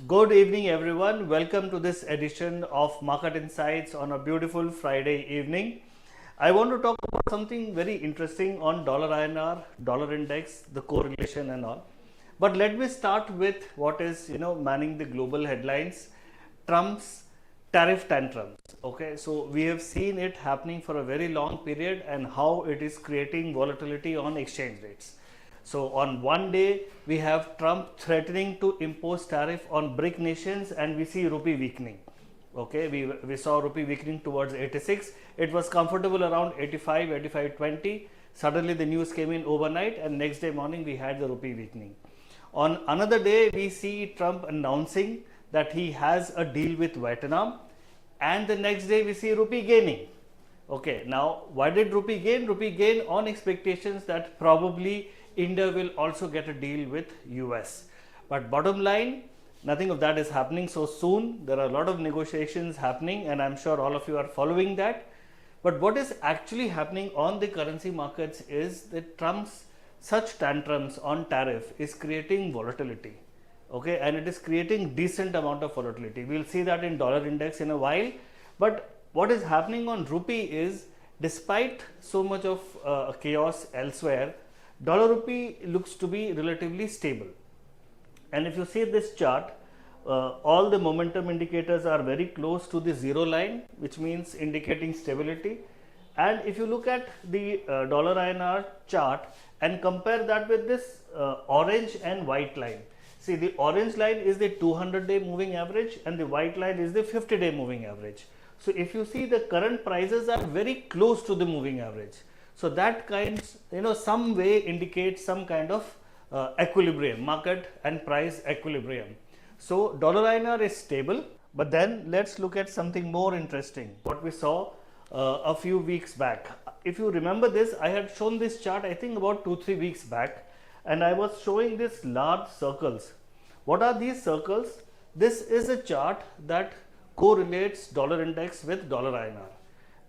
Good evening, everyone. Welcome to this edition of Market Insights on a beautiful Friday evening. I want to talk about something very interesting on dollar INR, dollar index, the correlation and all. But let me start with what is manning the global headlines: Trump's tariff tantrums. Okay, so we have seen it happening for a very long period and how it is creating volatility on exchange rates. So on one day we have Trump threatening to impose tariff on BRIC nations and we see rupee weakening. Okay, we saw rupee weakening towards 86. It was comfortable around 85, 85.20. Suddenly the news came in overnight and next day morning we had the rupee weakening. On another day we see Trump announcing that he has a deal with Vietnam and the next day we see rupee gaining. Okay, now why did rupee gain? Rupee gain on expectations that probably India will also get a deal with US. But bottom line, nothing of that is happening so soon. There are a lot of negotiations happening and I'm sure all of you are following that. But what is actually happening on the currency markets is that Trump's such tantrums on tariff is creating volatility. Okay, and it is creating decent amount of volatility. We'll see that in dollar index in a while. But what is happening on rupee is, despite so much of chaos elsewhere, dollar rupee looks to be relatively stable. And if you see this chart, all the momentum indicators are very close to the zero line, which means indicating stability. And if you look at the dollar INR chart and compare that with this orange and white line, see, the orange line is the 200-day moving average and the white line is the 50-day moving average. So if you see, the current prices are very close to the moving average. So that kind, some way indicates some kind of equilibrium, market and price equilibrium. So dollar INR is stable, but then let's look at something more interesting, what we saw a few weeks back. If you remember this, I had shown this chart I think about 2-3 weeks back, and I was showing this large circles. What are these circles? This is a chart that correlates dollar index with dollar INR.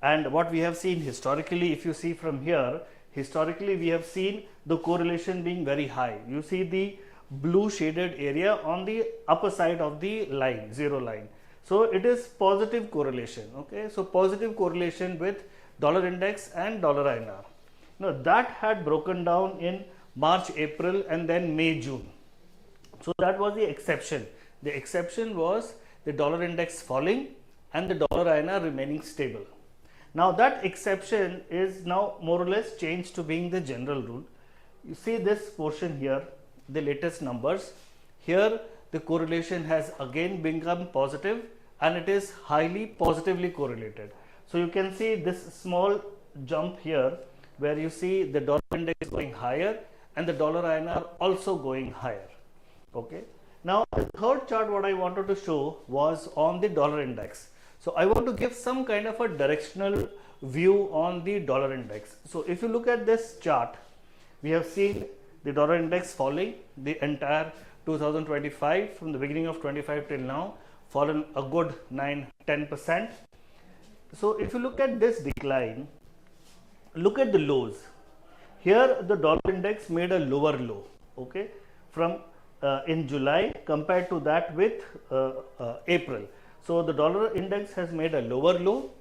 And what we have seen historically, if you see from here, historically we have seen the correlation being very high. You see the blue shaded area on the upper side of the line, zero line. So it is positive correlation. Okay, so positive correlation with dollar index and dollar INR. Now that had broken down in March, April and then May, June. So that was the exception. The exception was the dollar index falling and the dollar INR remaining stable. Now that exception is now more or less changed to being the general rule. You see this portion here, the latest numbers. Here the correlation has again become positive and it is highly positively correlated. So you can see this small jump here where you see the dollar index going higher and the dollar INR also going higher. Okay. Now the third chart what I wanted to show was on the dollar index. So I want to give some kind of a directional view on the dollar index. So if you look at this chart, we have seen the dollar index falling the entire 2025, from the beginning of 25 till now, fallen a good 9-10%. So if you look at this decline, look at the lows. Here the dollar index made a lower low, okay, from in July compared to that with April. So the dollar index has made a lower low,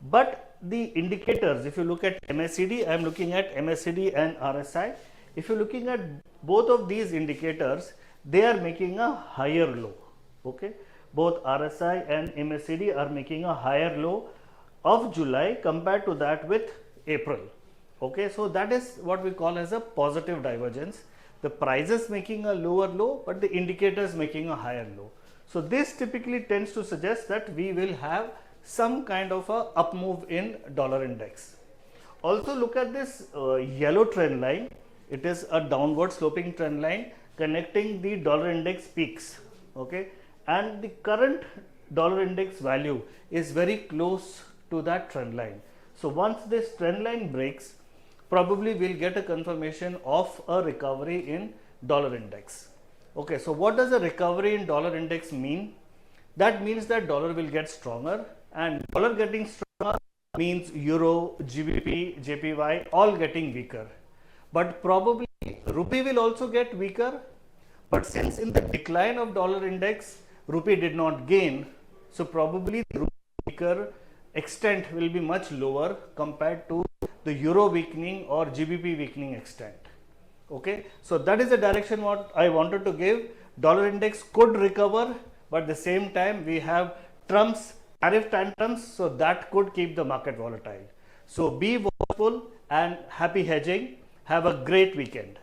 but the indicators, if you look at MACD, I am looking at MACD and RSI. If you're looking at both of these indicators, they are making a higher low. Okay, both RSI and MACD are making a higher low of July compared to that with April. Okay, so that is what we call as a positive divergence. The prices making a lower low, but the indicators making a higher low. So this typically tends to suggest that we will have some kind of a up move in dollar index. Also look at this yellow trend line. It is a downward sloping trend line connecting the dollar index peaks. Okay, and the current dollar index value is very close to that trend line. So once this trend line breaks, probably we'll get a confirmation of a recovery in dollar index. Okay, so what does a recovery in dollar index mean? That means that dollar will get stronger, and dollar getting stronger means euro, GBP, JPY all getting weaker. But probably rupee will also get weaker, But since in the decline of dollar index, rupee did not gain, so probably the rupee weaker extent will be much lower compared to the euro weakening or GBP weakening extent. Okay, so that is the direction what I wanted to give. Dollar index could recover, but at the same time we have Trump's tariff tantrums, so that could keep the market volatile. So be watchful and happy hedging. Have a great weekend.